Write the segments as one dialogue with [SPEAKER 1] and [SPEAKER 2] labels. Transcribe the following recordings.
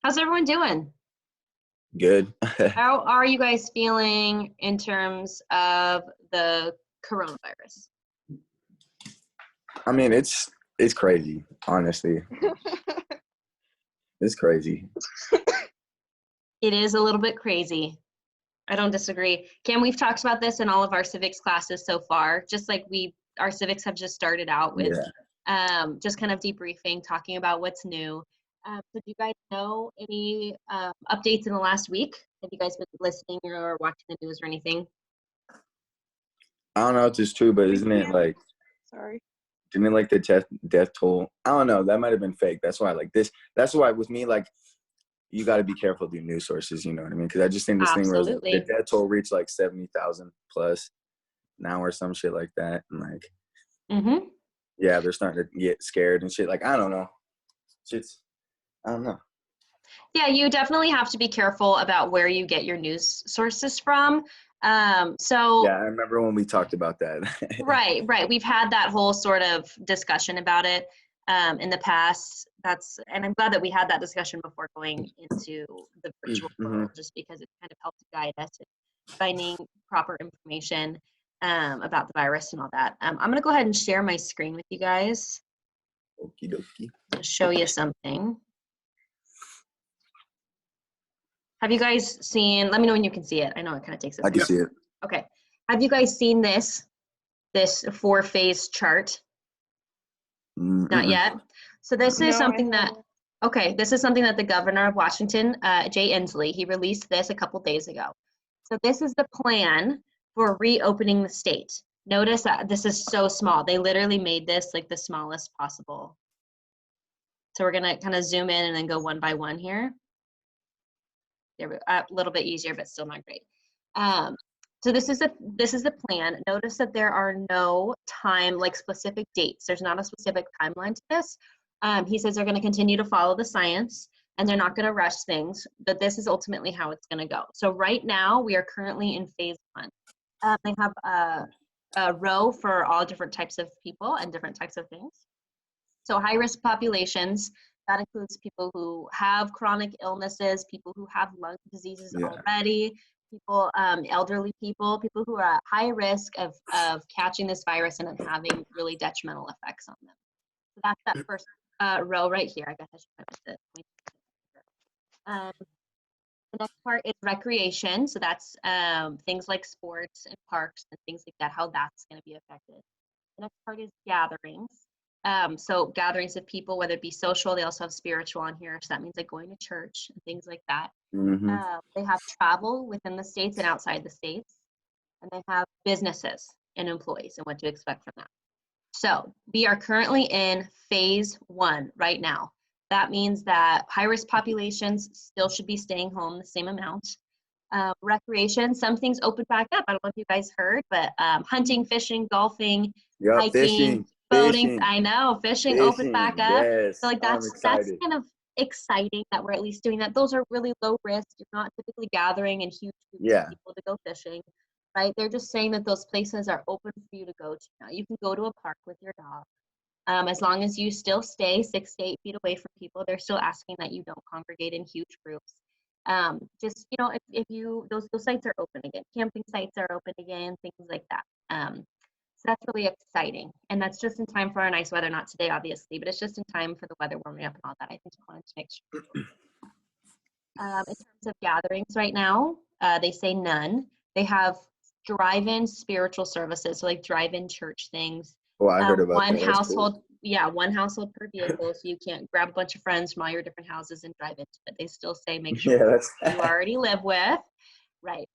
[SPEAKER 1] How's everyone doing?
[SPEAKER 2] Good.
[SPEAKER 1] How are you guys feeling in terms of the coronavirus?
[SPEAKER 2] I mean, it's crazy, honestly. It's crazy.
[SPEAKER 1] It is a little bit crazy. I don't disagree. Cam, we've talked about this in all of our civics classes so far, just like our civics have just started out with
[SPEAKER 2] Yeah.
[SPEAKER 1] just kind of debriefing, talking about what's new. So do you guys know any updates in the last week? Have you guys been listening or watching the news or anything?
[SPEAKER 2] I don't know if it's true, but isn't it like
[SPEAKER 1] Sorry.
[SPEAKER 2] didn't it like the death toll? I don't know. That might have been fake. That's why like this. That's why with me like you got to be careful with your news sources. You know what I mean? Because I just think this thing was like, the
[SPEAKER 1] Absolutely.
[SPEAKER 2] death toll reached like 70,000 plus now or some shit like that, and like
[SPEAKER 1] Mm-hmm.
[SPEAKER 2] yeah, they're starting to get scared and shit. Like I don't know. Shit's I don't know.
[SPEAKER 1] Yeah, you definitely have to be careful about where you get your news sources from.
[SPEAKER 2] Yeah, I remember when we talked about that.
[SPEAKER 1] Right. We've had that whole sort of discussion about it in the past. And I'm glad that we had that discussion before going into the virtual
[SPEAKER 2] hmm
[SPEAKER 1] world, just because it kind of helped guide us in finding proper information about the virus and all that. I'm going to go ahead and share my screen with you guys
[SPEAKER 2] Okie dokie.
[SPEAKER 1] to show you something. Have you guys seen, let me know when you can see it. I know it kind of takes a
[SPEAKER 2] I can
[SPEAKER 1] second.
[SPEAKER 2] see it.
[SPEAKER 1] Okay. Have you guys seen this 4-phase chart? Not yet. So this is something that, this is something that the governor of Washington, Jay Inslee, he released this a couple days ago. So this is the plan for reopening the state. Notice that this is so small. They literally made this like the smallest possible. So we're gonna kind of zoom in and then go one by one here. There we go. A little bit easier, but still not great. So this is the plan. Notice that there are no specific dates. There's not a specific timeline to this. He says they're going to continue to follow the science and they're not going to rush things, but this is ultimately how it's going to go. So right now we are currently in phase 1. They have a row for all different types of people and different types of things. So high-risk populations, that includes people who have chronic illnesses, people who have lung diseases already, people, elderly people who are at high risk of catching this virus and having really detrimental effects on them. So that's that first row right here. I guess I should put the point. The next part is recreation. So that's things like sports and parks and things like that, how that's going to be affected. The next part is gatherings. So gatherings of people, whether it be social, they also have spiritual on here. So that means like going to church and things like that.
[SPEAKER 2] Mm-hmm.
[SPEAKER 1] They have travel within the states and outside the states. And they have businesses and employees and what to expect from that. So we are currently in phase 1 right now. That means that high-risk populations still should be staying home the same amount. Recreation, some things opened back up. I don't know if you guys heard, but hunting, fishing, golfing,
[SPEAKER 2] Yep,
[SPEAKER 1] hiking, boating.
[SPEAKER 2] fishing,
[SPEAKER 1] I know, fishing opened back up.
[SPEAKER 2] yes.
[SPEAKER 1] So like
[SPEAKER 2] I'm
[SPEAKER 1] that's
[SPEAKER 2] excited.
[SPEAKER 1] kind of exciting that we're at least doing that. Those are really low risk. You're not typically gathering in huge groups of
[SPEAKER 2] Yeah.
[SPEAKER 1] people to go fishing, right? They're just saying that those places are open for you to go to now. You can go to a park with your dog. As long as you still stay 6 to 8 feet away from people, they're still asking that you don't congregate in huge groups. Just, if you, those sites are open again, camping sites are open again, things like that. So that's really exciting. And that's just in time for our nice weather, not today, obviously, but it's just in time for the weather warming up and all that. I think I wanted to make sure. In terms of gatherings right now, they say none. They have drive-in spiritual services, so like drive-in church things.
[SPEAKER 2] Oh, I heard about
[SPEAKER 1] One
[SPEAKER 2] that. That's cool.
[SPEAKER 1] household, one household per vehicle, so you can't grab a bunch of friends from all your different houses and drive into it. They still say make sure you already live with, right?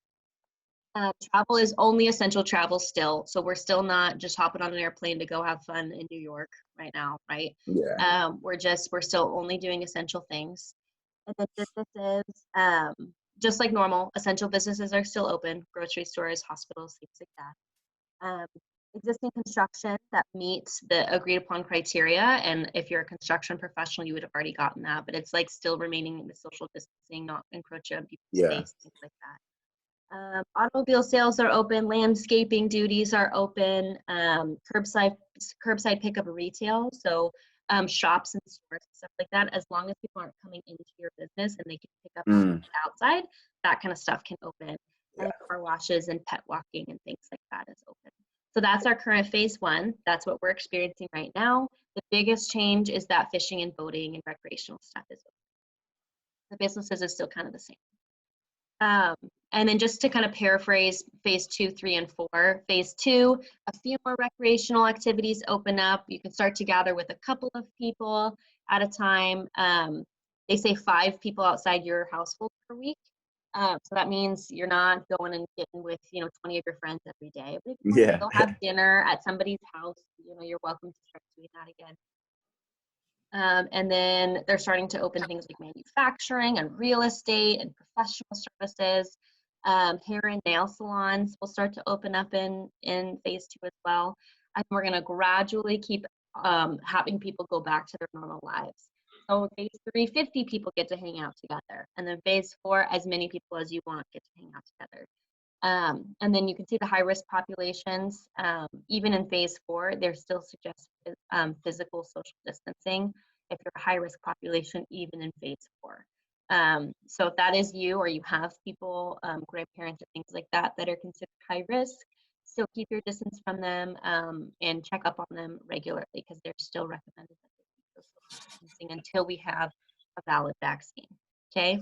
[SPEAKER 1] Travel is only essential travel still, so we're still not just hopping on an airplane to go have fun in New York right now, right?
[SPEAKER 2] Yeah.
[SPEAKER 1] We're still only doing essential things. And then businesses, just like normal, essential businesses are still open, grocery stores, hospitals, things like that. Existing construction that meets the agreed upon criteria, and if you're a construction professional, you would have already gotten that, but it's like still remaining in the social distancing, not encroaching on people's space, things like that. Automobile sales are open, landscaping duties are open, curbside pickup retail. So shops and stores and stuff like that, as long as people aren't coming into your business and they can pick up outside, that kind of stuff can open.
[SPEAKER 2] Yeah.
[SPEAKER 1] And car washes and pet walking and things like that is open. So that's our current phase 1. That's what we're experiencing right now. The biggest change is that fishing and boating and recreational stuff is open. The businesses is still kind of the same. And then just to kind of paraphrase phase 2, 3, and 4, phase 2, a few more recreational activities open up. You can start to gather with a couple of people at a time. They say 5 people outside your household per week. So that means you're not going and getting with, 20 of your friends every day. But if you want to go have dinner at somebody's house, you're welcome to start doing that again. And then they're starting to open things like manufacturing and real estate and professional services. Hair and nail salons will start to open up in phase 2 as well. And we're going to gradually keep having people go back to their normal lives. So phase 3, 50 people get to hang out together. And then phase 4, as many people as you want get to hang out together. And then you can see the high-risk populations. Even in phase 4, they're still suggesting physical social distancing if you're a high-risk population, even in phase 4. So if that is you, or you have people, grandparents or things like that are considered high risk, still keep your distance from them and check up on them regularly, because they're still recommended that they keep those social distancing until we have a valid vaccine. Okay.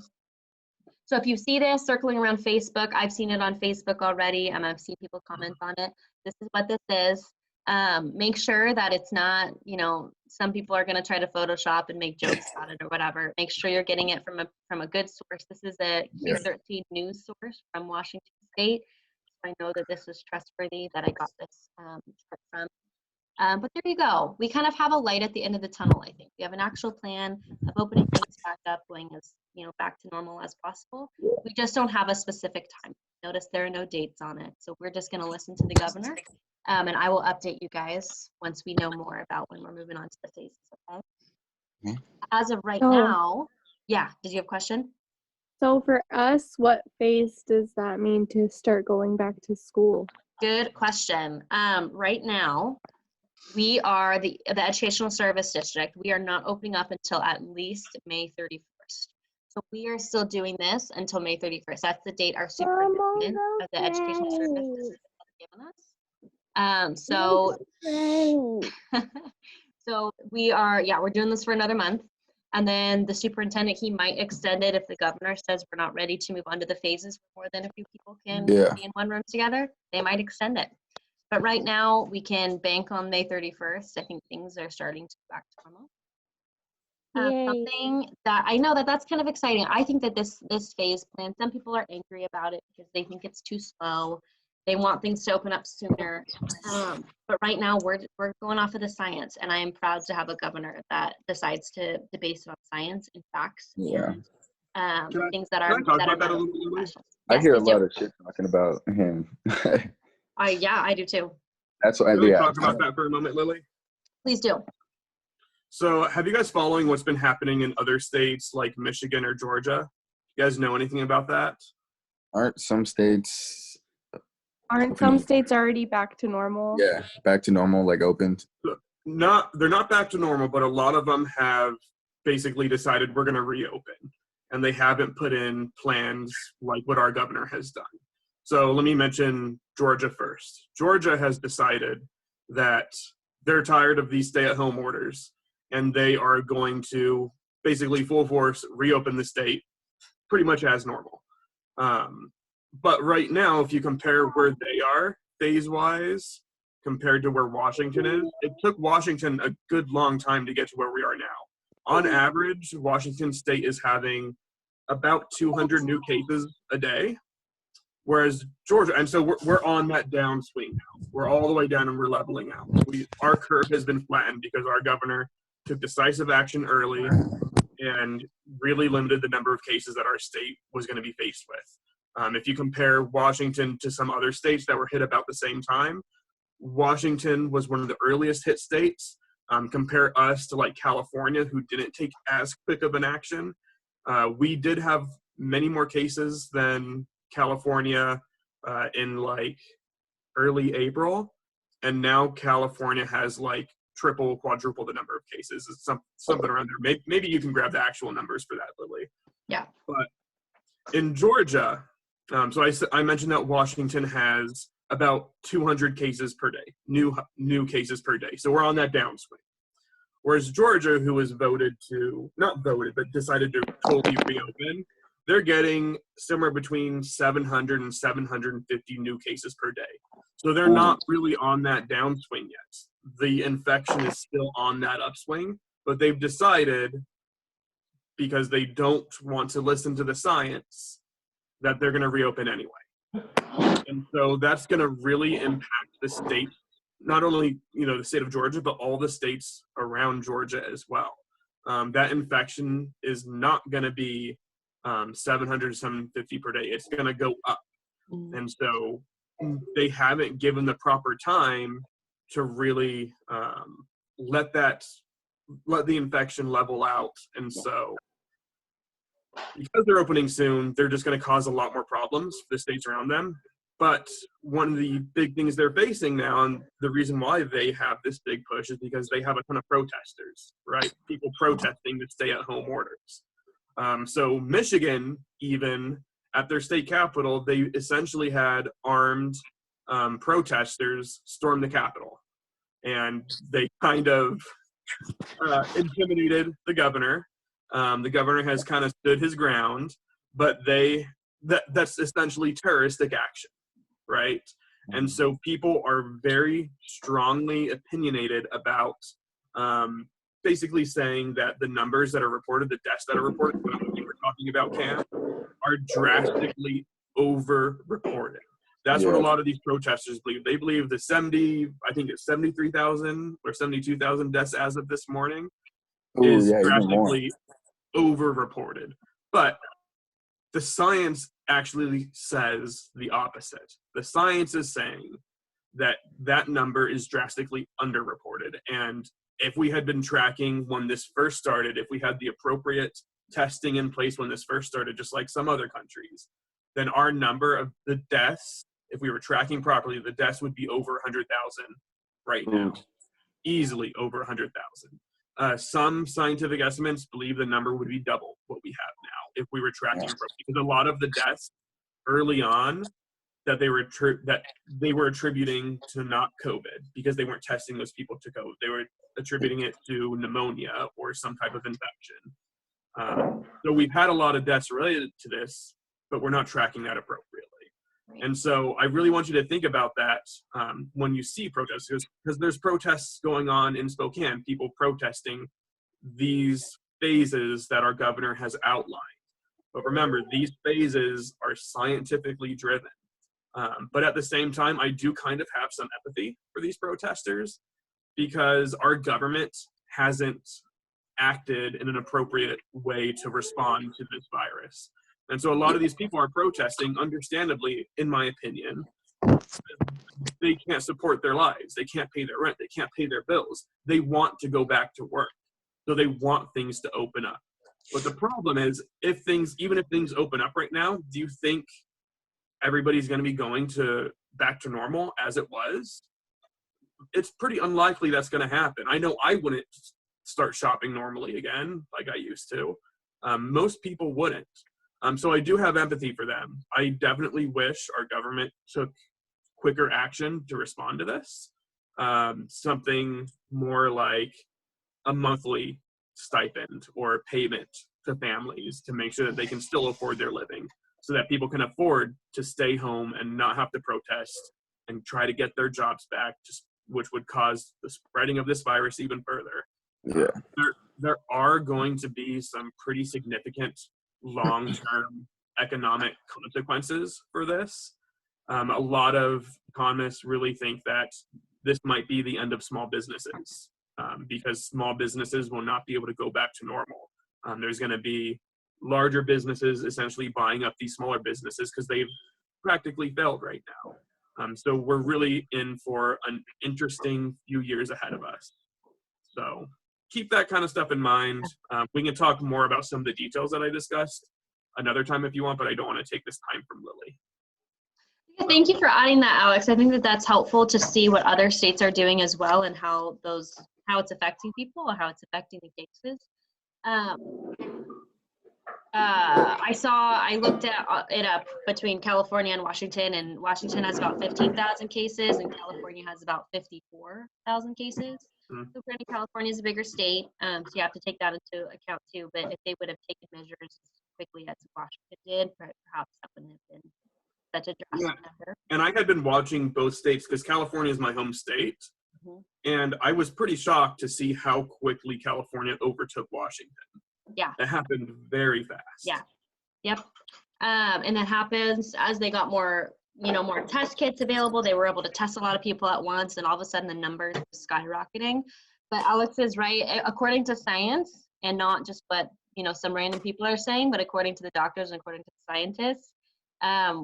[SPEAKER 1] So if you see this circling around Facebook, I've seen it on Facebook already, and I've seen people comment on it. This is what this is. Make sure that it's not, some people are going to try to Photoshop and make jokes about it or whatever. Make sure you're getting it from a good source. This is a Q13 news source from Washington State. So I know that this is trustworthy, that I got this from. But there you go. We kind of have a light at the end of the tunnel, I think. We have an actual plan of opening things back up, going as, back to normal as possible. We just don't have a specific time. Notice there are no dates on it. So we're just going to listen to the governor. And I will update you guys once we know more about when we're moving on to the phases, okay? As of right now, yeah, did you have a question?
[SPEAKER 3] So for us, what phase does that mean to start going back to school?
[SPEAKER 1] Good question. Right now, we are the Educational Service District. We are not opening up until at least May 31st. So we are still doing this until May 31st. That's the date our superintendent of the Educational Service District has given us. So we are, we're doing this for another month. And then the superintendent, he might extend it if the governor says we're not ready to move on to the phases more than a few people can be in one room together. They might extend it. But right now, we can bank on May 31st. I think things are starting to go back to normal. Something that I know that's kind of exciting. I think that this phase plan, some people are angry about it because they think it's too slow. They want things to open up sooner. But right now, we're going off of the science, and I am proud to have a governor that decides to base it on science and facts.
[SPEAKER 2] Yeah.
[SPEAKER 1] And things that are professional.
[SPEAKER 2] I hear a lot of shit talking about him.
[SPEAKER 1] I do too.
[SPEAKER 2] That's what
[SPEAKER 4] Can we talk about that for a moment, Lily?
[SPEAKER 1] Please do.
[SPEAKER 4] So have you guys following what's been happening in other states like Michigan or Georgia? You guys know anything about that?
[SPEAKER 2] Aren't some states
[SPEAKER 3] already back to normal?
[SPEAKER 2] Yeah, back to normal, like opened.
[SPEAKER 4] They're not back to normal, but a lot of them have basically decided we're going to reopen, and they haven't put in plans like what our governor has done. So let me mention Georgia first. Georgia has decided that they're tired of these stay-at-home orders, and they are going to basically full force reopen the state pretty much as normal. But right now, if you compare where they are phase-wise compared to where Washington is, it took Washington a good long time to get to where we are now. On average, Washington State is having about 200 new cases a day, whereas Georgia, and so we're on that downswing now. We're all the way down and we're leveling out. Our curve has been flattened because our governor took decisive action early and really limited the number of cases that our state was going to be faced with. If you compare Washington to some other states that were hit about the same time, Washington was one of the earliest hit states. Compare us to like California, who didn't take as quick of an action. We did have many more cases than California in like early April, and now California has like triple, quadruple the number of cases. It's something around there. Maybe you can grab the actual numbers for that, Lily.
[SPEAKER 1] Yeah.
[SPEAKER 4] But in Georgia, so I mentioned that Washington has about 200 cases per day, new cases per day. So we're on that downswing. Whereas Georgia, who was not voted, but decided to totally reopen, they're getting somewhere between 700 and 750 new cases per day. So they're not really on that downswing yet. The infection is still on that upswing, but they've decided, because they don't want to listen to the science, that they're going to reopen anyway. And so that's going to really impact the state, not only, the state of Georgia, but all the states around Georgia as well. That infection is not going to be 700, 750 per day. It's going to go up. And so they haven't given the proper time to really let the infection level out. And so because they're opening soon, they're just going to cause a lot more problems for the states around them. But one of the big things they're facing now, and the reason why they have this big push, is because they have a ton of protesters, right? People protesting the stay-at-home orders. So Michigan, even at their state capitol, they essentially had armed protesters storm the Capitol. And they kind of intimidated the governor. The governor has kind of stood his ground, but that's essentially terroristic action, right? And so people are very strongly opinionated about basically saying that the numbers that are reported, the deaths that are reported, when we're talking about Cam, are drastically over-reported. That's what a lot of these protesters believe. They believe the 73,000 or 72,000 deaths as of this morning is drastically over-reported. But the science actually says the opposite. The science is saying that that number is drastically underreported. And if we had been tracking when this first started, if we had the appropriate testing in place when this first started, just like some other countries, then our number of the deaths, if we were tracking properly, the deaths would be over 100,000 right now. Easily over 100,000. Some scientific estimates believe the number would be double what we have now if we were tracking properly. Because a lot of the deaths early on that they were attributing to not COVID, because they weren't testing those people to COVID. They were attributing it to pneumonia or some type of infection. So we've had a lot of deaths related to this, but we're not tracking that appropriately. And so I really want you to think about that when you see protests, because there's protests going on in Spokane, people protesting these phases that our governor has outlined. But remember, these phases are scientifically driven. But at the same time, I do kind of have some empathy for these protesters, because our government hasn't acted in an appropriate way to respond to this virus. And so a lot of these people are protesting, understandably, in my opinion. They can't support their lives. They can't pay their rent. They can't pay their bills. They want to go back to work. So they want things to open up. But the problem is, even if things open up right now, do you think everybody's going to be going back to normal as it was? It's pretty unlikely that's going to happen. I know I wouldn't start shopping normally again like I used to. Most people wouldn't. So I do have empathy for them. I definitely wish our government took quicker action to respond to this. Something more like a monthly stipend or payment to families to make sure that they can still afford their living, so that people can afford to stay home and not have to protest and try to get their jobs back, which would cause the spreading of this virus even further. There are going to be some pretty significant long-term economic consequences for this. A lot of economists really think that this might be the end of small businesses, because small businesses will not be able to go back to normal. There's going to be larger businesses essentially buying up these smaller businesses because they've practically failed right now. So we're really in for an interesting few years ahead of us. So keep that kind of stuff in mind. We can talk more about some of the details that I discussed another time if you want, but I don't want to take this time from Lily.
[SPEAKER 1] Thank you for adding that, Alex. I think that that's helpful to see what other states are doing as well, and how those how it's affecting people or how it's affecting the cases. I looked at it up between California and Washington has about 15,000 cases and California has about 54,000 cases. So granted, California is a bigger state, so you have to take that into account too. But if they would have taken measures as quickly as Washington did, perhaps that wouldn't have been such a drastic measure.
[SPEAKER 4] And I had been watching both states because California is my home state. And I was pretty shocked to see how quickly California overtook Washington.
[SPEAKER 1] Yeah.
[SPEAKER 4] It happened very fast.
[SPEAKER 1] Yeah. Yep. And that happens as they got more test kits available. They were able to test a lot of people at once, and all of a sudden the numbers were skyrocketing. But Alex is right. According to science, and not just what some random people are saying, but according to the doctors and according to the scientists,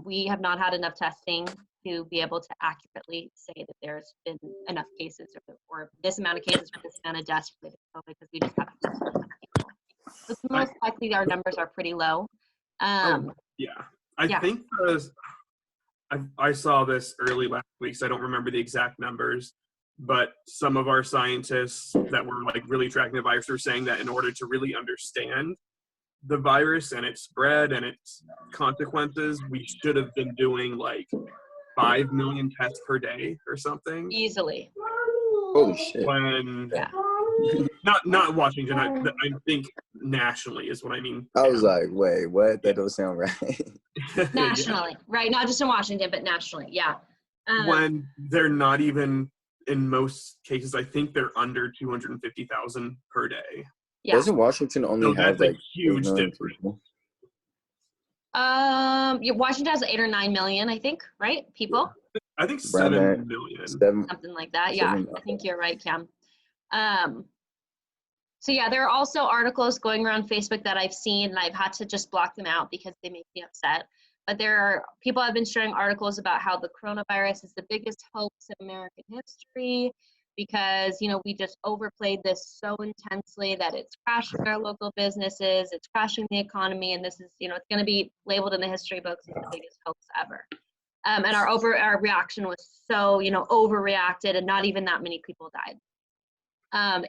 [SPEAKER 1] we have not had enough testing to be able to accurately say that there's been enough cases or this amount of cases or this amount of deaths related to COVID, because we just haven't tested enough people. So most likely our numbers are pretty low.
[SPEAKER 4] I think I saw this early last week, so I don't remember the exact numbers, but some of our scientists that were like really tracking the virus were saying that in order to really understand the virus and its spread and its consequences, we should have been doing like 5 million tests per day or something.
[SPEAKER 1] Easily.
[SPEAKER 2] Holy shit.
[SPEAKER 4] Not Washington, I think nationally is what I mean.
[SPEAKER 2] I was like, wait, what? That don't sound right.
[SPEAKER 1] Nationally, right? Not just in Washington, but nationally, yeah.
[SPEAKER 4] When they're not even, in most cases, I think they're under 250,000 per day.
[SPEAKER 1] Yeah.
[SPEAKER 2] Doesn't Washington only have
[SPEAKER 4] that's
[SPEAKER 2] like
[SPEAKER 4] a huge difference?
[SPEAKER 1] Washington has 8 or 9 million, I think, right? People.
[SPEAKER 4] I think 7 million.
[SPEAKER 1] Something like that. Yeah, I think you're right, Cam. So yeah, there are also articles going around Facebook that I've seen, and I've had to just block them out because they make me upset. But people have been sharing articles about how the coronavirus is the biggest hoax in American history because, we just overplayed this so intensely that it's crashing our local businesses, it's crashing the economy, and this is, it's going to be labeled in the history books as the biggest hoax ever. And our reaction was so, overreacted, and not even that many people died.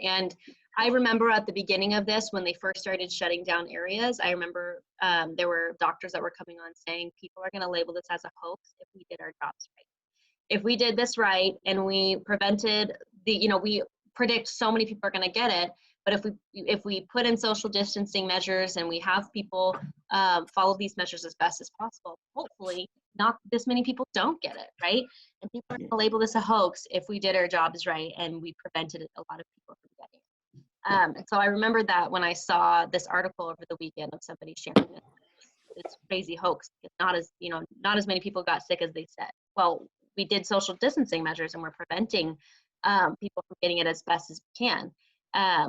[SPEAKER 1] And I remember at the beginning of this, when they first started shutting down areas, I remember there were doctors that were coming on saying people are going to label this as a hoax if we did our jobs right. If we did this right and we prevented we predict so many people are going to get it, but if we put in social distancing measures and we have people follow these measures as best as possible, hopefully not this many people don't get it, right? And people are going to label this a hoax if we did our jobs right and we prevented a lot of people from getting it. And so I remember that when I saw this article over the weekend of somebody sharing this crazy hoax, not as many people got sick as they said. Well, we did social distancing measures and we're preventing people from getting it as best as we can.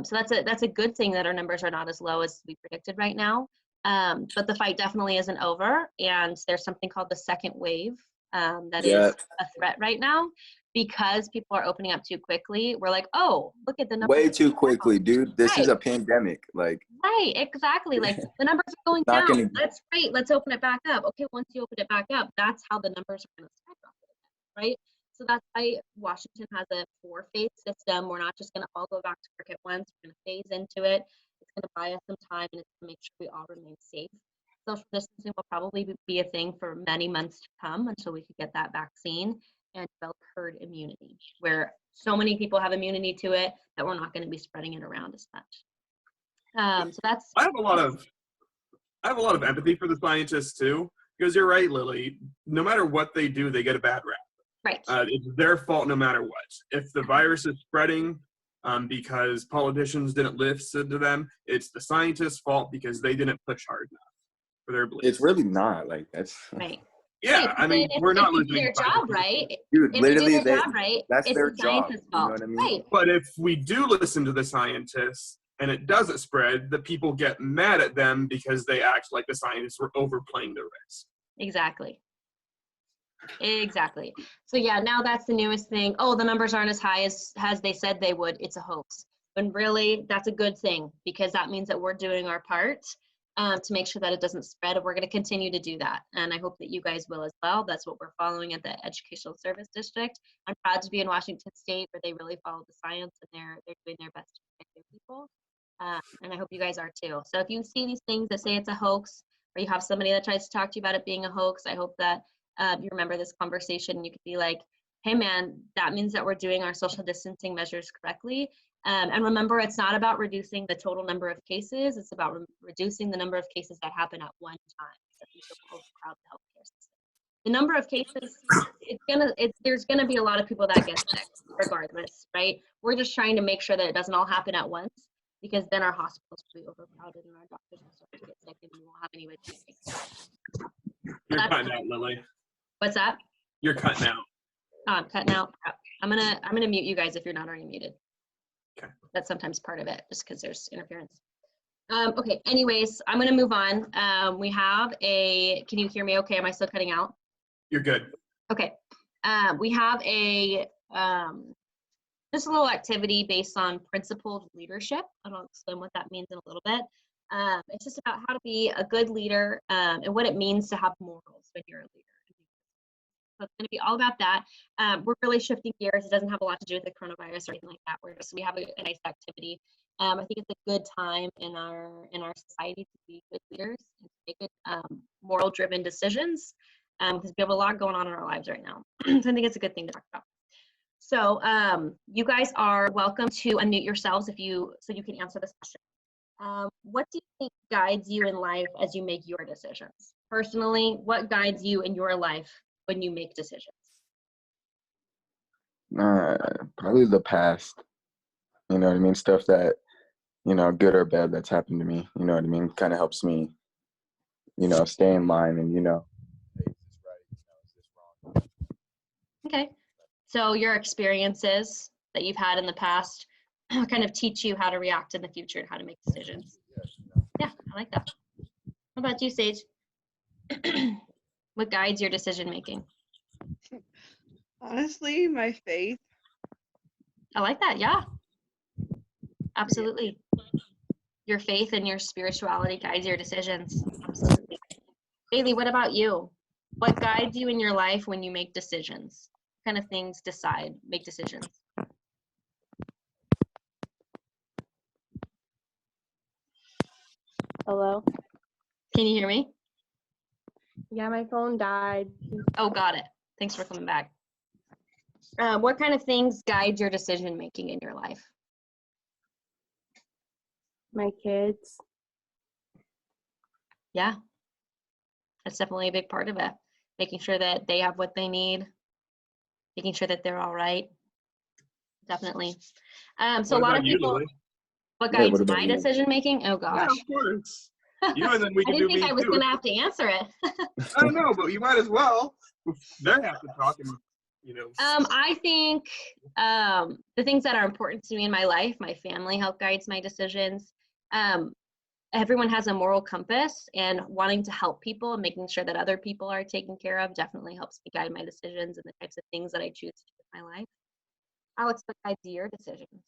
[SPEAKER 1] So that's a good thing that our numbers are not as low as we predicted right now. But the fight definitely isn't over, and there's something called the second wave that is a threat right now because people are opening up too quickly. We're like, oh, look at the numbers.
[SPEAKER 2] Way too quickly, dude. This is a pandemic. Like.
[SPEAKER 1] Right, exactly. Like the numbers are going down. That's great. Let's open it back up. Okay, once you open it back up, that's how the numbers are going to skyrocket, right? So that's why Washington has a 4-phase system. We're not just going to all go back to work at once. We're going to phase into it. It's going to buy us some time, and it's going to make sure we all remain safe. Social distancing will probably be a thing for many months to come until we could get that vaccine and develop herd immunity, where so many people have immunity to it that we're not going to be spreading it around as much. So that's.
[SPEAKER 4] I have a lot of empathy for the scientists too, because you're right, Lily. No matter what they do, they get a bad rap.
[SPEAKER 1] Right.
[SPEAKER 4] It's their fault no matter what. If the virus is spreading because politicians didn't listen to them, it's the scientists' fault because they didn't push hard enough for their beliefs.
[SPEAKER 2] It's really not like that's.
[SPEAKER 1] Right.
[SPEAKER 4] Yeah,
[SPEAKER 1] right.
[SPEAKER 4] I mean, we're not
[SPEAKER 1] listening. If they do their job right,
[SPEAKER 2] dude, literally,
[SPEAKER 1] that's
[SPEAKER 2] their job. You know what I mean?
[SPEAKER 1] Right.
[SPEAKER 4] But if we do listen to the scientists and it doesn't spread, the people get mad at them because they act like the scientists were overplaying the risk.
[SPEAKER 1] Exactly. So yeah, now that's the newest thing. Oh, the numbers aren't as high as they said they would. It's a hoax. When really, that's a good thing because that means that we're doing our part. to make sure that it doesn't spread. And we're going to continue to do that. And I hope that you guys will as well. That's what we're following at the Educational Service District. I'm proud to be in Washington State, where they really follow the science, and they're doing their best to protect their people. And I hope you guys are too. So if you see these things that say it's a hoax, or you have somebody that tries to talk to you about it being a hoax, I hope that you remember this conversation. You could be like, hey man, that means that we're doing our social distancing measures correctly. And remember, it's not about reducing the total number of cases. It's about reducing the number of cases that happen at one time. So you don't overcrowd the healthcare system. The number of cases, there's gonna be a lot of people that get sick regardless, right? We're just trying to make sure that it doesn't all happen at once, because then our hospitals will be overcrowded and our doctors will start to get sick and we won't have any way to take care of them.
[SPEAKER 4] You're cutting out, Lily.
[SPEAKER 1] What's that?
[SPEAKER 4] You're cutting out.
[SPEAKER 1] Oh, I'm cutting out. I'm gonna mute you guys if you're not already muted.
[SPEAKER 4] Okay.
[SPEAKER 1] That's sometimes part of it, just because there's interference. Okay, anyways, I'm gonna move on. We have can you hear me okay? Am I still cutting out?
[SPEAKER 4] You're good.
[SPEAKER 1] Okay. We have just a little activity based on principled leadership, and I'll explain what that means in a little bit. It's just about how to be a good leader, and what it means to have morals when you're a leader. So it's going to be all about that. We're really shifting gears. It doesn't have a lot to do with the coronavirus or anything like that. We have a nice activity. I think it's a good time in our society to be good leaders and to make good moral-driven decisions, because we have a lot going on in our lives right now. So I think it's a good thing to talk about. So you guys are welcome to unmute yourselves so you can answer this question. What do you think guides you in life as you make your decisions? Personally, what guides you in your life when you make decisions?
[SPEAKER 2] Probably the past. You know what I mean? Stuff that, good or bad that's happened to me. You know what I mean? Kind of helps me, stay in line and, hey, is this right? Is this wrong?
[SPEAKER 1] Okay. So your experiences that you've had in the past kind of teach you how to react in the future and how to make decisions. Yeah, I like that. What about you, Sage? What guides your decision making?
[SPEAKER 5] Honestly, my faith.
[SPEAKER 1] I like that. Yeah, absolutely. Your faith and your spirituality guides your decisions. Absolutely. Bailey, what about you? What guides you in your life when you make decisions? What kind of things make decisions?
[SPEAKER 3] Hello?
[SPEAKER 1] Can you hear me?
[SPEAKER 3] Yeah, my phone died.
[SPEAKER 1] Oh, got it. Thanks for coming back. What kind of things guide your decision making in your life?
[SPEAKER 3] My kids.
[SPEAKER 1] Yeah, that's definitely a big part of it. Making sure that they have what they need, making sure that they're all right. Definitely. So a lot of people,
[SPEAKER 4] Lily?
[SPEAKER 1] what guides
[SPEAKER 2] what about
[SPEAKER 1] my
[SPEAKER 2] you?
[SPEAKER 1] decision making? Oh gosh.
[SPEAKER 4] Yeah, of course. You and then we
[SPEAKER 1] I
[SPEAKER 4] can
[SPEAKER 1] didn't
[SPEAKER 4] do me
[SPEAKER 1] think I was
[SPEAKER 4] too.
[SPEAKER 1] gonna have to answer it.
[SPEAKER 4] I don't know, but you might as well. They have to talk and,
[SPEAKER 1] I think the things that are important to me in my life, my family help guides my decisions. Everyone has a moral compass, and wanting to help people and making sure that other people are taken care of definitely helps me guide my decisions and the types of things that I choose to do in my life. Alex, what guides your decisions?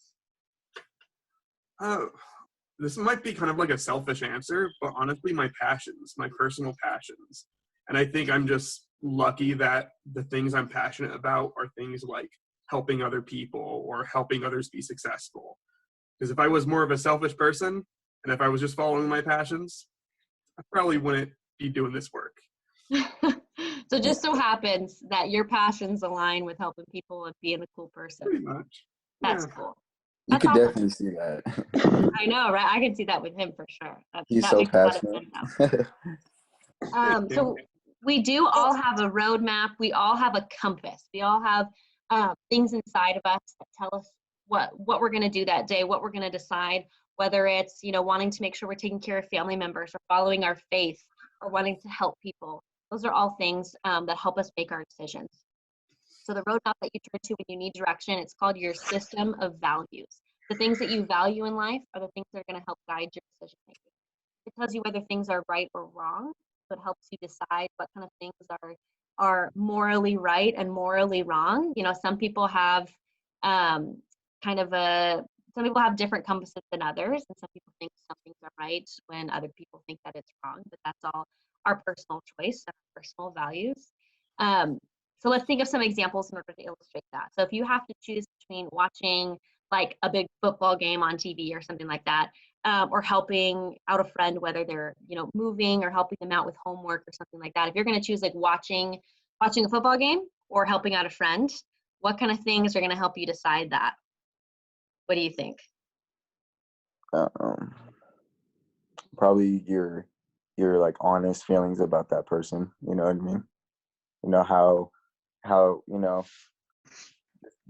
[SPEAKER 4] This might be kind of like a selfish answer, but honestly, my passions, my personal passions. And I think I'm just lucky that the things I'm passionate about are things like helping other people or helping others be successful. Because if I was more of a selfish person, and if I was just following my passions, I probably wouldn't be doing this work.
[SPEAKER 1] So it just so happens that your passions align with helping people and being a cool person.
[SPEAKER 4] Pretty much.
[SPEAKER 1] That's
[SPEAKER 4] Yeah.
[SPEAKER 1] cool.
[SPEAKER 2] You
[SPEAKER 1] That's
[SPEAKER 2] could
[SPEAKER 1] awesome.
[SPEAKER 2] definitely see that.
[SPEAKER 1] I know, right? I can see that with him for sure.
[SPEAKER 2] He's
[SPEAKER 1] That
[SPEAKER 2] so
[SPEAKER 1] makes a lot of
[SPEAKER 2] passionate.
[SPEAKER 1] sense now. So we do all have a roadmap. We all have a compass. We all have things inside of us that tell us what we're going to do that day, what we're going to decide, whether it's, wanting to make sure we're taking care of family members or following our faith or wanting to help people. Those are all things that help us make our decisions. So the roadmap that you turn to when you need direction, it's called your system of values. The things that you value in life are the things that are going to help guide your decision making. It tells you whether things are right or wrong. So it helps you decide what kind of things are morally right and morally wrong. Some people have some people have different compasses than others, and some people think some things are right when other people think that it's wrong, but that's all our personal choice and our personal values. So let's think of some examples in order to illustrate that. So if you have to choose between watching like a big football game on TV or something like that, or helping out a friend, whether they're, you know, moving or helping them out with homework or something like that. If you're going to choose like watching a football game or helping out a friend, what kind of things are going to help you decide that? What do you think?
[SPEAKER 2] Probably your like honest feelings about that person. You know what I mean? You know how you know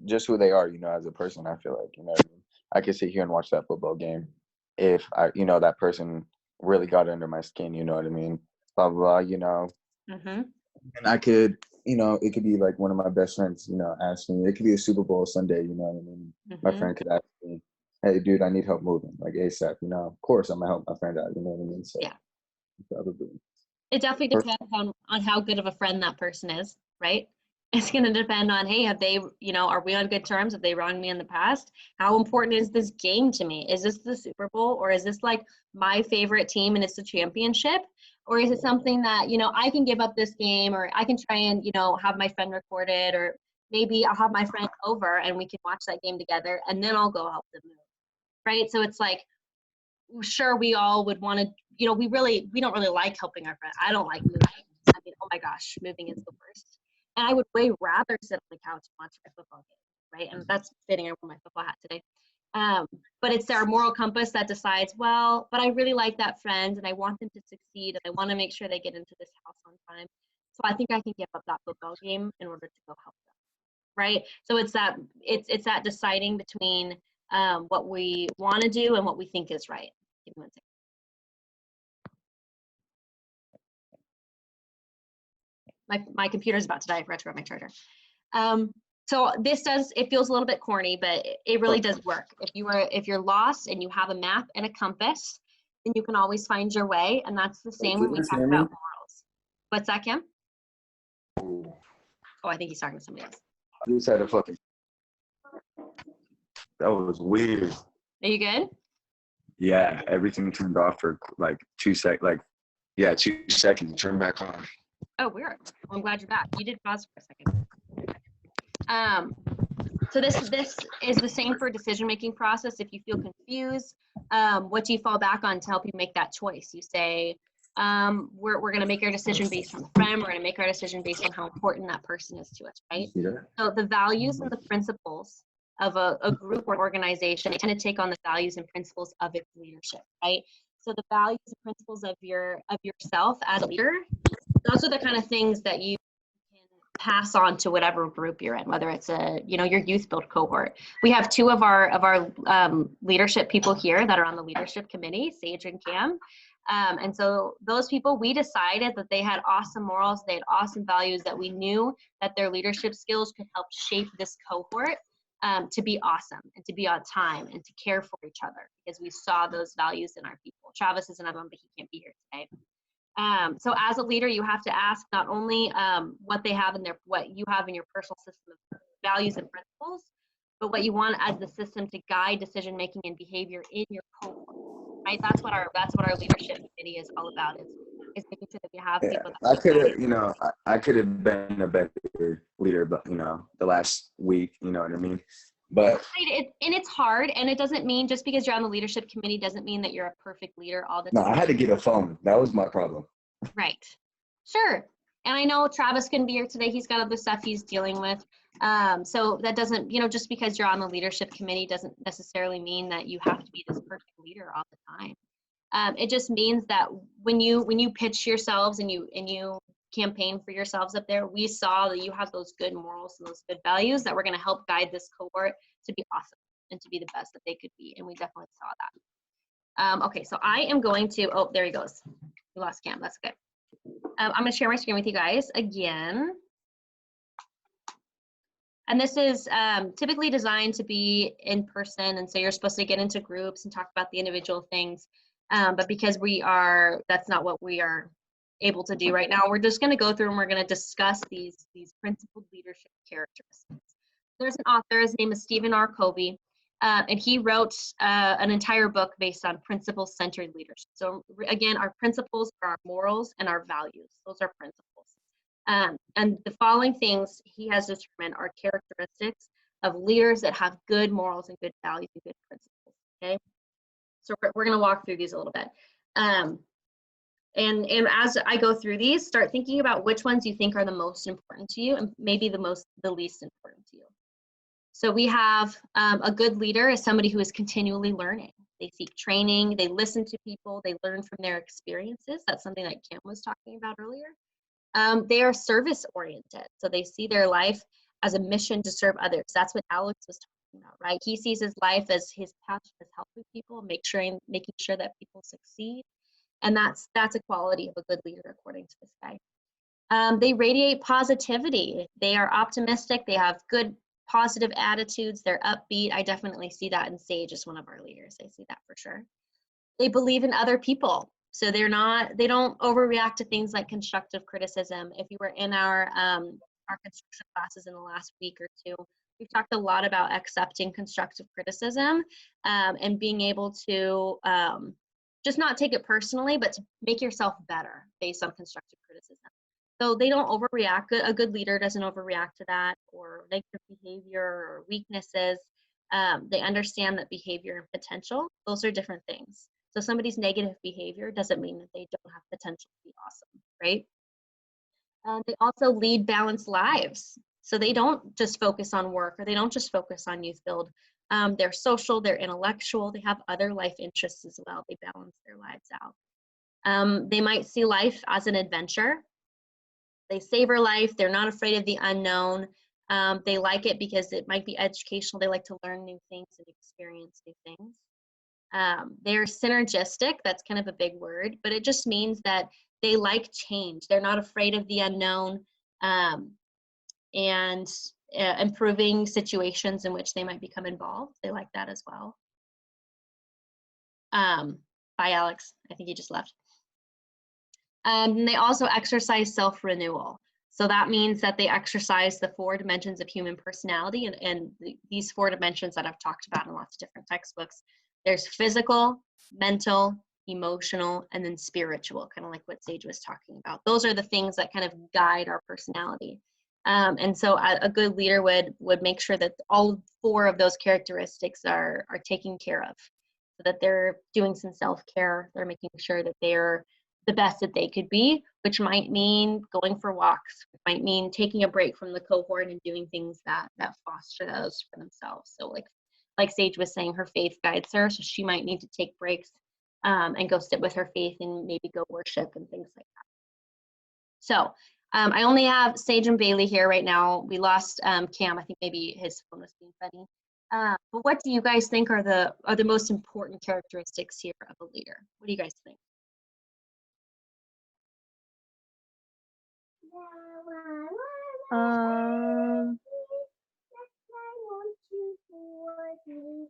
[SPEAKER 2] just who they are. You know, as a person. I feel like, you know what I mean? I could sit here and watch that football game if I, you know, that person really got under my skin. You know what I mean? Blah blah. Blah, you know.
[SPEAKER 1] Mm-hmm.
[SPEAKER 2] And I could, you know, it could be like one of my best friends, you know, asking me. It could be a Super Bowl Sunday, you know what I mean?
[SPEAKER 1] Mm-hmm.
[SPEAKER 2] My friend could ask me, "Hey, dude, I need help moving, like ASAP." You know, of course, I'm gonna help my friend out. You know what I mean? So
[SPEAKER 1] Yeah.
[SPEAKER 2] probably.
[SPEAKER 1] It definitely depends on how good of a friend that person is, right? It's going to depend on, hey, have they, you know, are we on good terms? Have they wronged me in the past? How important is this game to me? Is this the Super Bowl, or is this like my favorite team and it's the championship? Or is it something that, you know, I can give up this game, or I can try and, you know, have my friend record it, or maybe I'll have my friend over and we can watch that game together and then I'll go help them move, right? So it's like, sure, we all would want to, you know, we don't really like helping our friends. I don't like moving. I mean, oh my gosh, moving is the worst. And I would way rather sit on the couch and watch my football game, right? And that's fitting. I wore my football hat today. But it's our moral compass that decides, well, but I really like that friend and I want them to succeed and I want to make sure they get into this house on time. So I think I can give up that football game in order to go help them, right? So it's that deciding between what we want to do and what we think is right. Give me one second. My computer's about to die. I forgot to grab my charger. So it feels a little bit corny, but it really does work. If you're lost and you have a map and a compass, then you can always find your way. And that's the same when we talk about morals. What's that, Kim? Oh, I think he's talking to somebody else.
[SPEAKER 2] I just had a fucking. That was weird.
[SPEAKER 1] Are you good?
[SPEAKER 2] Yeah, everything turned off for like 2 seconds. Like, yeah, 2 seconds. Turn back on.
[SPEAKER 1] Oh, weird. Well, I'm glad you're back. You did pause for a second. So this is the same for decision-making process. If you feel confused, what do you fall back on to help you make that choice? You say, we're going to make our decision based on the friend. We're going to make our decision based on how important that person is to us, right?
[SPEAKER 2] Yeah.
[SPEAKER 1] So the values and the principles of a group or organization, they tend to take on the values and principles of its leadership, right? So the values and principles of yourself as a leader, those are the kind of things that you can pass on to whatever group you're in, whether it's your youth build cohort. We have two of our leadership people here that are on the leadership committee, Sage and Cam. And so those people, we decided that they had awesome morals, they had awesome values, that we knew that their leadership skills could help shape this cohort to be awesome and to be on time and to care for each other, because we saw those values in our people. Travis is another one, but he can't be here today. So as a leader, you have to ask not only what you have in your personal system of values and principles, but what you want as the system to guide decision making and behavior in your cohort. Right? That's what our leadership committee is all about. Is making sure that we have people.
[SPEAKER 2] I could have been a better leader, but the last week, you know what I mean. But
[SPEAKER 1] it's hard, and it doesn't mean just because you're on the leadership committee doesn't mean that you're a perfect leader all the time.
[SPEAKER 2] No, I had to get a phone. That was my problem.
[SPEAKER 1] Right. Sure. And I know Travis couldn't be here today. He's got other stuff he's dealing with. So that doesn't, just because you're on the leadership committee doesn't necessarily mean that you have to be this perfect leader all the time. It just means that when you pitch yourselves and you campaign for yourselves up there, we saw that you have those good morals and those good values that were going to help guide this cohort to be awesome and to be the best that they could be. And we definitely saw that. Okay, so I am going to, oh, there he goes. We lost Cam, that's okay. I'm going to share my screen with you guys again. And this is typically designed to be in person, and so you're supposed to get into groups and talk about the individual things. But because that's not what we are able to do right now, we're just going to go through and we're going to discuss these principled leadership characteristics. There's an author, his name is Stephen R. Covey, And he wrote an entire book based on principle-centered leadership. So again, our principles are our morals and our values. Those are principles. And the following things he has determined are characteristics of leaders that have good morals and good values and good principles, okay? So we're gonna walk through these a little bit. And as I go through these, start thinking about which ones you think are the most important to you and maybe the least important to you. So we have a good leader is somebody who is continually learning. They seek training, they listen to people, they learn from their experiences. That's something that Kim was talking about earlier. They are service oriented. So they see their life as a mission to serve others. That's what Alex was talking about, right? He sees his life as his passion is helping people, making sure that people succeed. And that's a quality of a good leader, according to this guy. They radiate positivity. They are optimistic. They have good, positive attitudes. They're upbeat. I definitely see that in Sage as one of our leaders. I see that for sure. They believe in other people. So they don't overreact to things like constructive criticism. If you were in our construction classes in the last week or two, we've talked a lot about accepting constructive criticism and being able to just not take it personally, but to make yourself better based on constructive criticism. So they don't overreact. A good leader doesn't overreact to that or negative behavior or weaknesses. They understand that behavior and potential, those are different things. So somebody's negative behavior doesn't mean that they don't have potential to be awesome, right? They also lead balanced lives. So they don't just focus on work or they don't just focus on youth build. They're social, they're intellectual, they have other life interests as well. They balance their lives out. They might see life as an adventure. They savor life. They're not afraid of the unknown. They like it because it might be educational. They like to learn new things and experience new things. They're synergistic. That's kind of a big word, but it just means that they like change. They're not afraid of the unknown and improving situations in which they might become involved. They like that as well. Bye, Alex. I think you just left. They also exercise self-renewal. So that means that they exercise the 4 dimensions of human personality and these 4 dimensions that I've talked about in lots of different textbooks. There's physical, mental, emotional, and then spiritual, kind of like what Sage was talking about. Those are the things that kind of guide our personality. And so a good leader would make sure that all 4 of those characteristics are taken care of, so that they're doing some self-care. They're making sure that they're the best that they could be, which might mean going for walks, which might mean taking a break from the cohort and doing things that foster those for themselves. So like Sage was saying, her faith guides her, so she might need to take breaks and go sit with her faith and maybe go worship and things like that. So I only have Sage and Bailey here right now. We lost Cam. I think maybe his phone was being funny. But what do you guys think are the most important characteristics here of a leader? What do you guys think?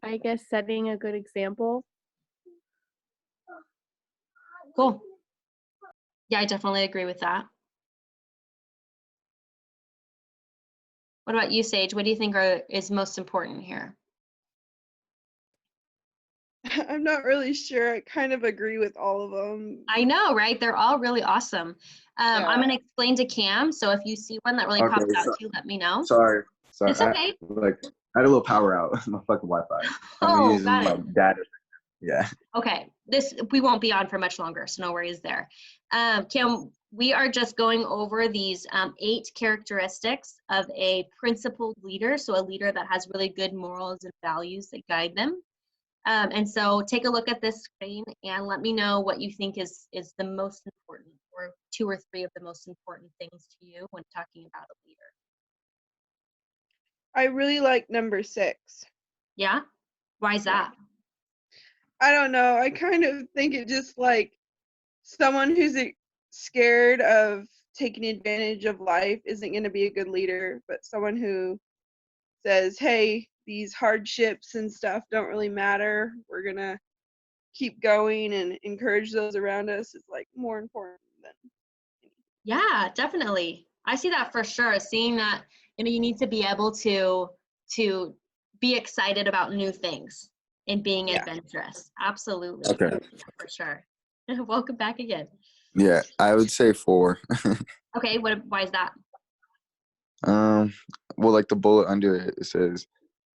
[SPEAKER 3] I guess setting a good example.
[SPEAKER 1] Cool. Yeah, I definitely agree with that. What about you, Sage? What do you think is most important here?
[SPEAKER 5] I'm not really sure. I kind of agree with all of them.
[SPEAKER 1] I know, right? They're all really awesome.
[SPEAKER 5] Yeah.
[SPEAKER 1] I'm going to explain to Cam. So if you see one that really pops out to you, let me know.
[SPEAKER 2] Sorry.
[SPEAKER 1] It's okay.
[SPEAKER 2] I had a little power out. My fucking Wi-Fi.
[SPEAKER 1] Oh,
[SPEAKER 2] using
[SPEAKER 1] got it.
[SPEAKER 2] my data. Yeah.
[SPEAKER 1] Okay. We won't be on for much longer, so no worries there. Cam, we are just going over these 8 characteristics of a principled leader. So a leader that has really good morals and values that guide them. And so take a look at this screen and let me know what you think is the most important, or 2 or 3 of the most important things to you when talking about a leader.
[SPEAKER 5] I really like number 6.
[SPEAKER 1] Yeah? Why is that?
[SPEAKER 5] I don't know. I kind of think it just like someone who's scared of taking advantage of life isn't going to be a good leader, but someone who says, hey, these hardships and stuff don't really matter. We're going to keep going and encourage those around us is like more important than anything.
[SPEAKER 1] Yeah, definitely. I see that for sure. Seeing that, you need to be able to be excited about new things and being
[SPEAKER 5] Yeah.
[SPEAKER 1] adventurous. Absolutely.
[SPEAKER 2] Okay.
[SPEAKER 1] For sure. Welcome back again.
[SPEAKER 2] Yeah, I would say 4.
[SPEAKER 1] Okay, why is that?
[SPEAKER 2] Well, like the bullet under it, it says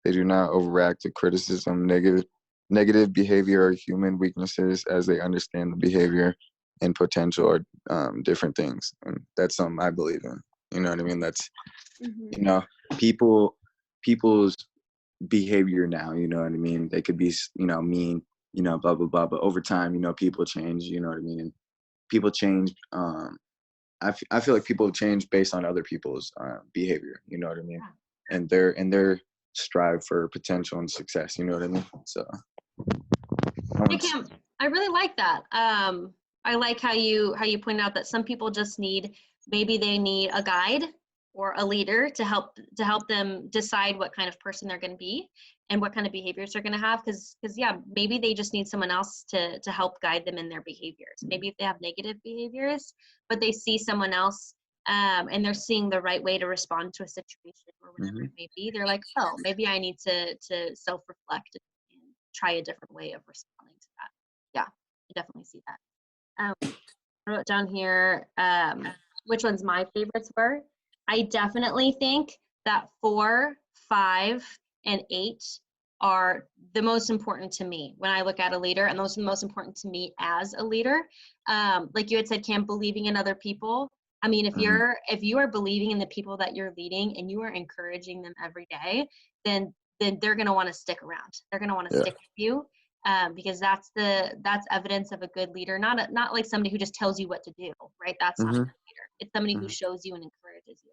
[SPEAKER 2] they do not overreact to criticism, negative behavior, or human weaknesses as they understand the behavior and potential are different things. And that's something I believe in. You know what I mean? That's,
[SPEAKER 5] Mhm.
[SPEAKER 2] you know, people's behavior now, you know what I mean? They could be, you know, mean, you know, blah, blah, blah. But over time, you know, people change, you know what I mean? And people change. I feel like people change based on other people's behavior, you know what I mean? And their strive for potential and success, you know what I mean? So
[SPEAKER 1] Hey, Cam, I really like that. I like how you pointed out that some people just maybe they need a guide or a leader to help them decide what kind of person they're going to be and what kind of behaviors they're going to have. Because yeah, maybe they just need someone else to help guide them in their behaviors. Maybe if they have negative behaviors, but they see someone else and they're seeing the right way to respond to a situation or whatever it may be, they're like, oh, maybe I need to self-reflect and try a different way of responding to that. Yeah, I definitely see that. I wrote down here which ones my favorites were. I definitely think that 4, 5, and 8 are the most important to me when I look at a leader, and those are the most important to me as a leader. Like you had said, Cam, believing in other people. I mean, if you are believing in the people that you're leading and you are encouraging them every day, then they're going to want to stick around. They're going to want to stick with you. Because that's evidence of a good leader, not like somebody who just tells you what to do, right? That's not a good leader. It's somebody who shows you and encourages you.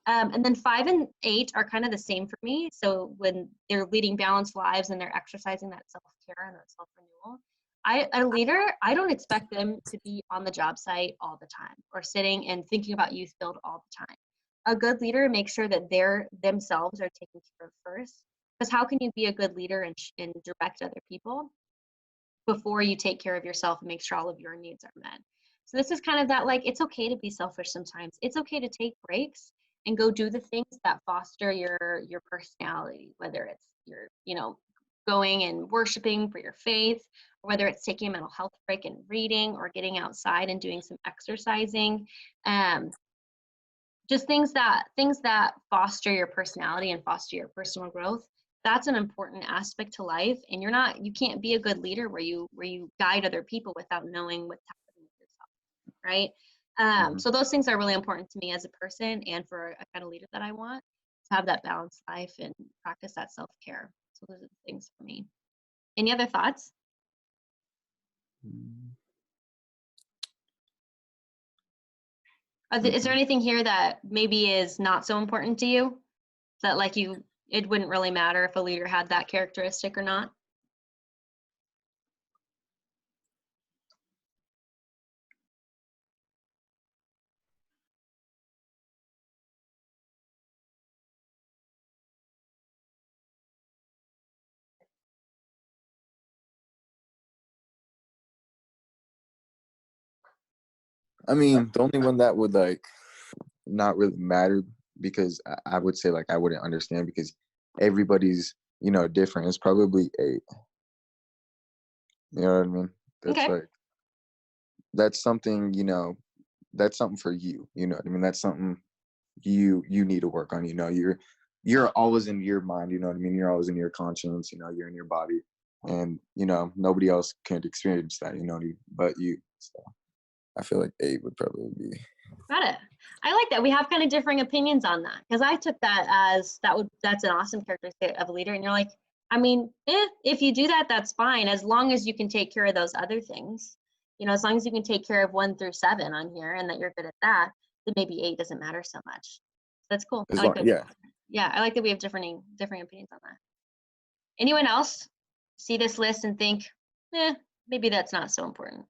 [SPEAKER 1] And then 5 and 8 are kind of the same for me. So when they're leading balanced lives and they're exercising that self-care and that self-renewal, a leader, I don't expect them to be on the job site all the time or sitting and thinking about youth build all the time. A good leader makes sure that themselves are taken care of first. Because how can you be a good leader and direct other people before you take care of yourself and make sure all of your needs are met? So this is kind of that, like, it's okay to be selfish sometimes. It's okay to take breaks and go do the things that foster your personality, whether it's going and worshiping for your faith, or whether it's taking a mental health break and reading or getting outside and doing some exercising. Just things that foster your personality and foster your personal growth. That's an important aspect to life, and you can't be a good leader where you guide other people without knowing what's happening with yourself, right? So those things are really important to me as a person and for a kind of leader that I want to have that balanced life and practice that self-care. So those are the things for me. Any other thoughts? Is there anything here that maybe is not so important to you? That it wouldn't really matter if a leader had that characteristic or not?
[SPEAKER 2] I mean, the only one that would not really matter, because I would say I wouldn't understand, because everybody's different. It's probably 8. You know what I mean? That's
[SPEAKER 1] Okay.
[SPEAKER 2] That's something, that's something for you. You know what I mean? That's something you need to work on. You're always in your mind. You know what I mean? You're always in your conscience. You're in your body, and nobody else can experience that. But you. So I feel like 8 would probably be.
[SPEAKER 1] Got it. I like that. We have kind of differing opinions on that, because I took that as that's an awesome characteristic of a leader. And you're like, I mean, if you do that, that's fine, as long as you can take care of those other ththings. As long as you can take care of 1 through 7 on here and that you're good at that, then maybe 8 doesn't matter so much. So that's cool. I like that. Yeah, I like that we have differing opinions on that. Anyone else see this list and think, maybe that's not so important?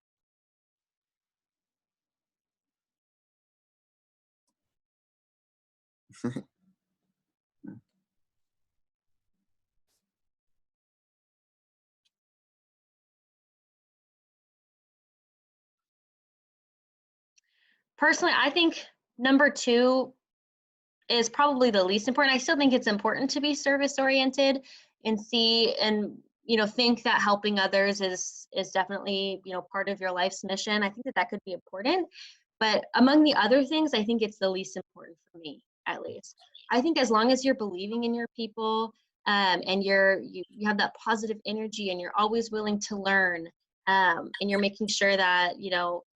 [SPEAKER 1] Personally, I think number 2 is probably the least important. I still think it's important to be service oriented and think that helping others is definitely, part of your life's mission. I think that could be important. But among the other things, I think it's the least important for me, at least. I think as long as you're believing in your people, and you have that positive energy, and you're always willing to learn, and you're making sure that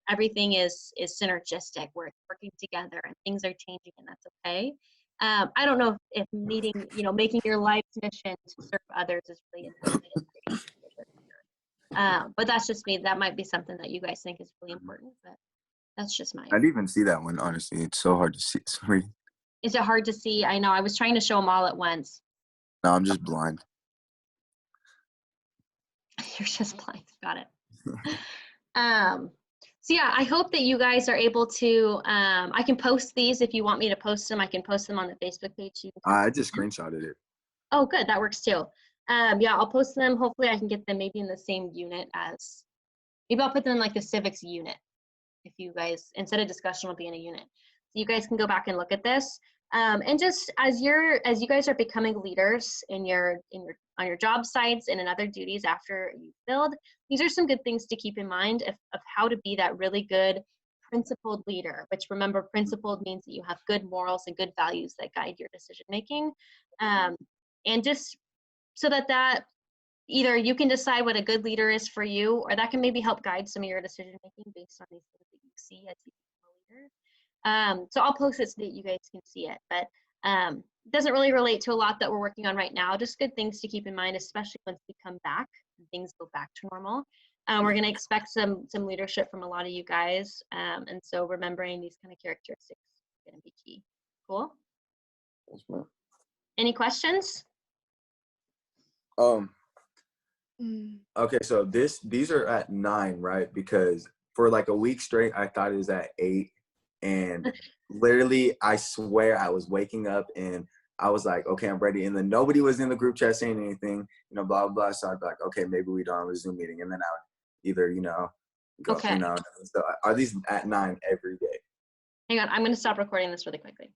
[SPEAKER 1] everything is synergistic, we're working together, and things are changing, and that's okay. I don't know if making your life's mission to serve others is really important. But that's just me. That might be something that you guys think is really important, but that's just mine.
[SPEAKER 2] I didn't even see that one, honestly. It's so hard to see. Sorry.
[SPEAKER 1] Is it hard to see? I know. I was trying to show them all at once.
[SPEAKER 2] No, I'm just blind.
[SPEAKER 1] You're just blind. Got it. So yeah, I hope that you guys are able to, I can post these if you want me to post them. I can post them on the Facebook page.
[SPEAKER 2] I just screenshotted it.
[SPEAKER 1] Oh, good. That works too. Yeah, I'll post them. Hopefully I can get them maybe in the same unit maybe I'll put them in like the civics unit. If you guys, instead of discussion, will be in a unit. So you guys can go back and look at this. And just as you guys are becoming leaders on your job sites and in other duties after you build, these are some good things to keep in mind of how to be that really good principled leader, which, remember, principled means that you have good morals and good values that guide your decision making. And just so that either you can decide what a good leader is for you, or that can maybe help guide some of your decision making based on these things that you see as you become a leader. So I'll post it so that you guys can see it, but it doesn't really relate to a lot that we're working on right now. Just good things to keep in mind, especially once we come back and things go back to normal. We're going to expect some leadership from a lot of you guys, and so remembering these kind of characteristics is going to be key. Cool.
[SPEAKER 2] Yes, ma'am.
[SPEAKER 1] Any questions?
[SPEAKER 2] Okay, so these are at 9, right? Because for like a week straight, I thought it was at 8, and literally, I swear I was waking up and I was like, okay, I'm ready. And then nobody was in the group chat saying anything, blah, blah, blah. So I'd be like, okay, maybe we don't have a Zoom meeting. And then I would either, go,
[SPEAKER 1] Okay.
[SPEAKER 2] So are these at 9 every day?
[SPEAKER 1] Hang on, I'm going to stop recording this really quickly.